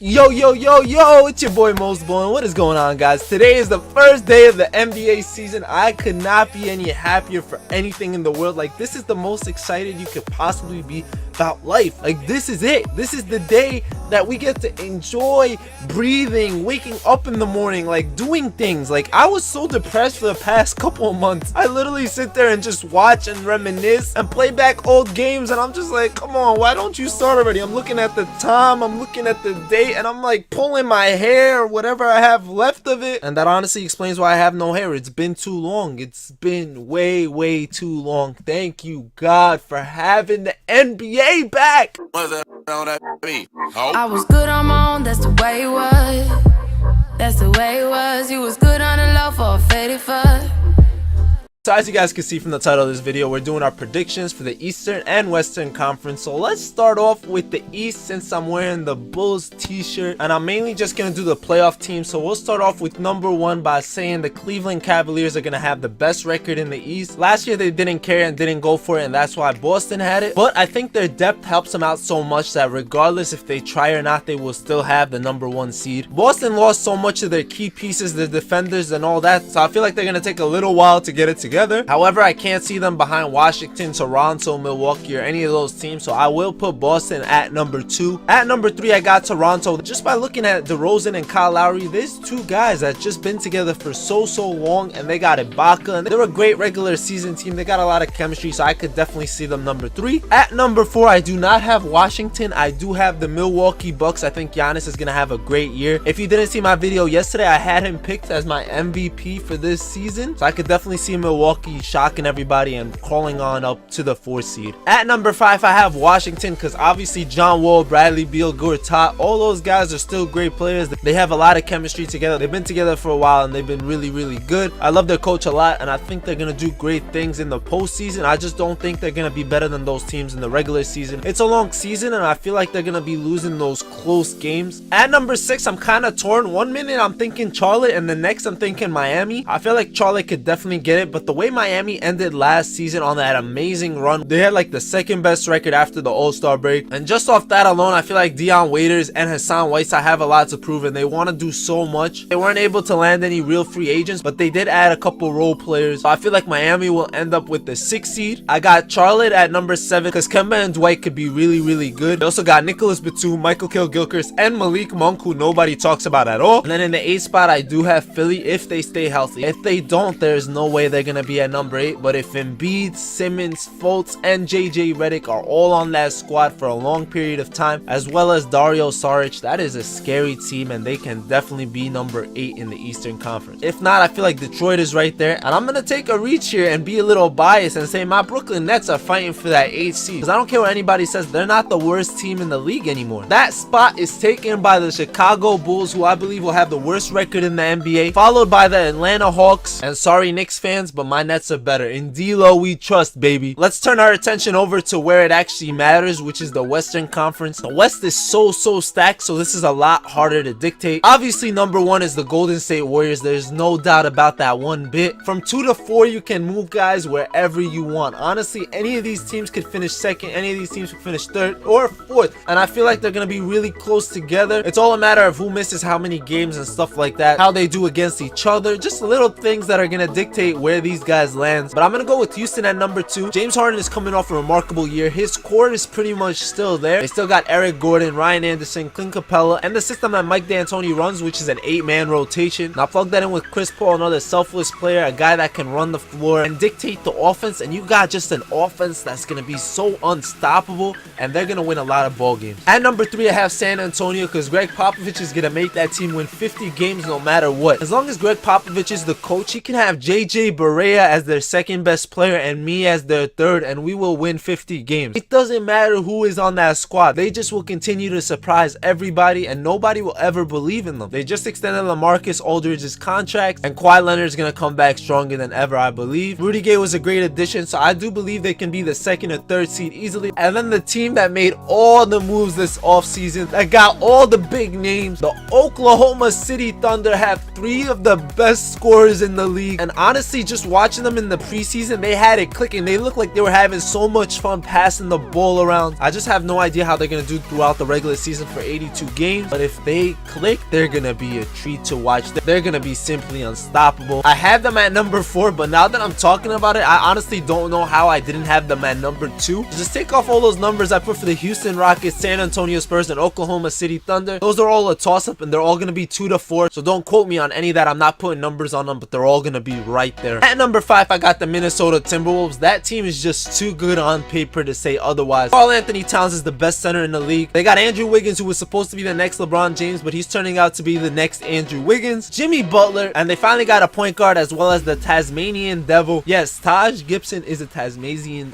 Yo, yo, yo, yo, it's your boy Mosballin. What is going on, guys? Today is the first day of the NBA season. I could not be any happier for anything in the world. Like, this is the most excited you could possibly be about life. Like, this is it. This is the day that we get to enjoy breathing, waking up in the morning, like doing things. Like, I was so depressed for the past couple of months. I literally sit there and just watch and reminisce and play back old games, and I'm just like, come on, why don't you start already? I'm looking at the time, I'm looking at the date, and I'm like pulling my hair or whatever I have left of it. And that honestly explains why I have no hair. It's been too long. It's been way too long. Thank you, God, for having the NBA back. I was good on my own, that's the way it was. That's the way it was. You was good on the low for a faded fuck. So as you guys can see from the title of this video, we're doing our predictions for the Eastern and Western Conference. So let's start off with the East, since I'm wearing the Bulls t-shirt, and I'm mainly just going to do the playoff team. So we'll start off with number one by saying the Cleveland Cavaliers are going to have the best record in the East. Last year they didn't care and didn't go for it, and that's why Boston had it. But I think their depth helps them out so much that regardless if they try or not, they will still have the number one seed. Boston lost so much of their key pieces, their defenders and all that, so I feel like they're going to take a little while to get it together. However, I can't see them behind Washington, Toronto, Milwaukee, or any of those teams, so I will put Boston at number two. At number three, I got Toronto. Just by looking at DeRozan and Kyle Lowry, there's two guys that just been together for so long, and they got Ibaka, and they're a great regular season team. They got a lot of chemistry, so I could definitely see them number three. At number four, I do not have Washington. I do have the Milwaukee Bucks. I think Giannis is going to have a great year. If you didn't see my video yesterday, I had him picked as my MVP for this season, so I could definitely see Milwaukee shocking everybody and crawling on up to the 4th seed. At number 5, I have Washington, because obviously John Wall, Bradley Beal, Gortat, all those guys are still great players. They have a lot of chemistry together. They've been together for a while and they've been really good. I love their coach a lot, and I think they're gonna do great things in the postseason. I just don't think they're gonna be better than those teams in the regular season. It's a long season, and I feel like they're gonna be losing those close games. At number 6, I'm kind of torn. One minute I'm thinking Charlotte, and the next I'm thinking Miami. I feel like Charlotte could definitely get it, but the way Miami ended last season on that amazing run, they had like the second best record after the All-Star break, and just off that alone, I feel like Dion Waiters and Hassan Whiteside have a lot to prove, and they want to do so much. They weren't able to land any real free agents, but they did add a couple role players, so I feel like Miami will end up with the 6th seed. I got Charlotte at number 7 because Kemba and Dwight could be really good. They also got Nicholas Batum, Michael Kidd-Gilchrist, and Malik Monk, who nobody talks about at all. And then in the 8th spot, I do have Philly if they stay healthy. If they don't, there's no way they're gonna be at number 8. But if Embiid, Simmons, Fultz, and JJ Redick are all on that squad for a long period of time, as well as Dario Saric, that is a scary team, and they can definitely be number 8 in the Eastern Conference. If not, I feel like Detroit is right there, and I'm gonna take a reach here and be a little biased and say my Brooklyn Nets are fighting for that 8th seed, because I don't care what anybody says, they're not the worst team in the league anymore. That spot is taken by the Chicago Bulls, who I believe will have the worst record in the NBA, followed by the Atlanta Hawks, and sorry Knicks fans, but my Nets are better. In D-Lo we trust, baby. Let's turn our attention over to where it actually matters, which is the Western Conference. The West is so stacked, so this is a lot harder to dictate. Obviously, number 1 is the Golden State Warriors. There's no doubt about that one bit. From 2 to 4, you can move guys wherever you want. Honestly, any of these teams could finish 2nd, any of these teams could finish 3rd or 4th, and I feel like they're gonna be really close together. It's all a matter of who misses how many games and stuff like that, how they do against each other, just little things that are gonna dictate where these guys land. But I'm gonna go with Houston at number 2. James Harden is coming off a remarkable year. His core is pretty much still there. They still got Eric Gordon, Ryan Anderson, Clint Capella, and the system that Mike D'Antoni runs, which is an 8-man rotation. Now plug that in with Chris Paul, another selfless player, a guy that can run the floor and dictate the offense, and you got just an offense that's gonna be so unstoppable, and they're gonna win a lot of ball games. At number 3, I have San Antonio, because Greg Popovich is gonna make that team win 50 games no matter what. As long as Greg Popovich is the coach, he can have JJ Barea as their 2nd best player and me as their 3rd, and we will win 50 games. It doesn't matter who is on that squad. They just will continue to surprise everybody, and nobody will ever believe in them. They just extended LaMarcus Aldridge's contract, and Kawhi Leonard is going to come back stronger than ever, I believe. Rudy Gay was a great addition, so I do believe they can be the 2nd or 3rd seed easily. And then the team that made all the moves this offseason, that got all the big names, the Oklahoma City Thunder, have 3 of the best scorers in the league, and honestly, just watching them in the preseason, they had it clicking. They looked like they were having so much fun passing the ball around. I just have no idea how they're going to do throughout the regular season for 82 games. But if they click, they're going to be a treat to watch. They're going to be simply unstoppable. I had them at number 4, but now that I'm talking about it, I honestly don't know how I didn't have them at number 2. Just take off all those numbers I put for the Houston Rockets, San Antonio Spurs, and Oklahoma City Thunder. Those are all a toss-up, and they're all going to be 2 to 4. So don't quote me on any of that. I'm not putting numbers on them, but they're all going to be right there. At number 5, I got the Minnesota Timberwolves. That team is just too good on paper to say otherwise. Karl-Anthony Towns is the best center in the league. They got Andrew Wiggins, who was supposed to be the next LeBron James, but he's turning out to be the next Andrew Wiggins. Jimmy Butler, and they finally got a point guard as well as the Tasmanian Devil. Yes, Taj Gibson is a Tasmanian.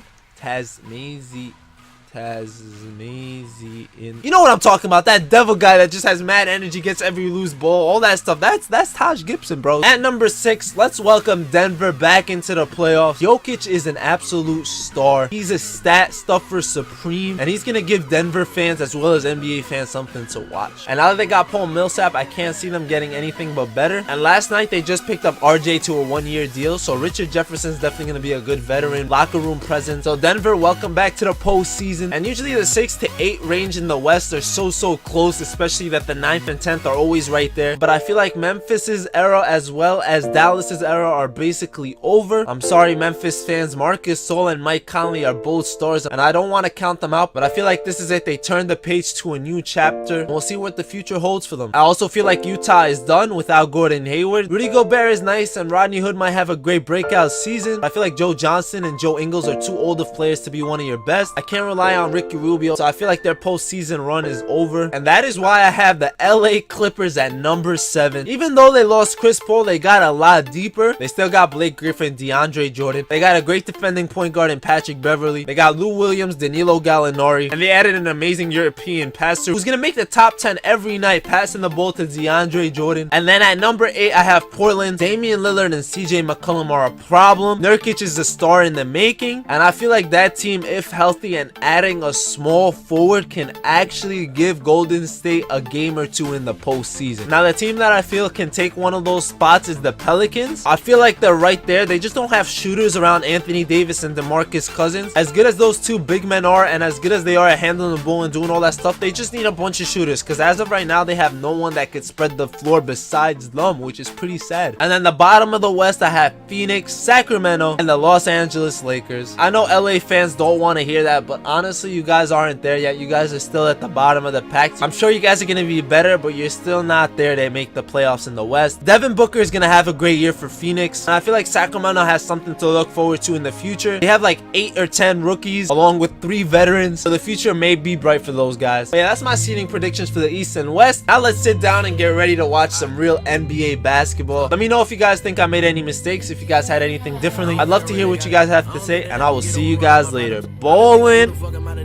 You know what I'm talking about? That devil guy that just has mad energy, gets every loose ball, all that stuff. That's Taj Gibson, bro. At number 6, let's welcome Denver back into the playoffs. Jokic is an absolute star. He's a stat stuffer supreme, and he's gonna give Denver fans as well as NBA fans something to watch. And now that they got Paul Millsap, I can't see them getting anything but better. And last night they just picked up RJ to a 1-year deal, so Richard Jefferson's definitely gonna be a good veteran, locker room presence. So Denver, welcome back to the postseason. And usually the 6 to 8 range in the West are so close, especially that the 9th and 10th are always right there. But I feel like Memphis's era as well as Dallas's era are basically over. I'm sorry, Memphis fans. Marc Gasol and Mike Conley are both stars, and I don't want to count them out, but I feel like this is it. They turn the page to a new chapter, and we'll see what the future holds for them. I also feel like Utah is done without Gordon Hayward. Rudy Gobert is nice, and Rodney Hood might have a great breakout season. I feel like Joe Johnson and Joe Ingles are too old of players to be one of your best. I can't rely on Ricky Rubio, so I feel like their postseason run is over, and that is why I have the LA Clippers at number 7. Even though they lost Chris Paul, they got a lot deeper. They still got Blake Griffin, DeAndre Jordan. They got a great defending point guard in Patrick Beverly. They got Lou Williams, Danilo Gallinari, and they added an amazing European passer who's gonna make the top 10 every night, passing the ball to DeAndre Jordan. And then at number 8, I have Portland. Damian Lillard and CJ McCollum are a problem. Nurkic is the star in the making, and I feel like that team, if healthy and adding a small forward, can actually give Golden State a game or two in the postseason. Now, the team that I feel can take one of those spots is the Pelicans. I feel like they're right there. They just don't have shooters around Anthony Davis and DeMarcus Cousins. As good as those two big men are, and as good as they are at handling the ball and doing all that stuff, they just need a bunch of shooters, because as of right now, they have no one that could spread the floor besides them, which is pretty sad. And then the bottom of the West, I have Phoenix, Sacramento, and the Los Angeles Lakers. I know LA fans don't want to hear that, but honestly, you guys aren't there yet. You guys are still at the bottom of the pack. I'm sure you guys are going to be better, but you're still not there to make the playoffs in the West. Devin Booker is going to have a great year for Phoenix, and I feel like Sacramento has something to look forward to in the future. They have like 8 or 10 rookies along with 3 veterans, so the future may be bright for those guys. But yeah, that's my seeding predictions for the East and West. Now let's sit down and get ready to watch some real NBA basketball. Let me know if you guys think I made any mistakes, if you guys had anything differently. I'd love to hear what you guys have to say, and I will see you guys later. Ballin'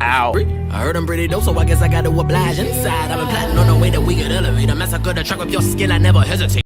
out. I heard I'm pretty dope, so I guess I gotta oblige inside. I've been plotting on the way that we could elevate. I massacre the track with your skill, I never hesitate.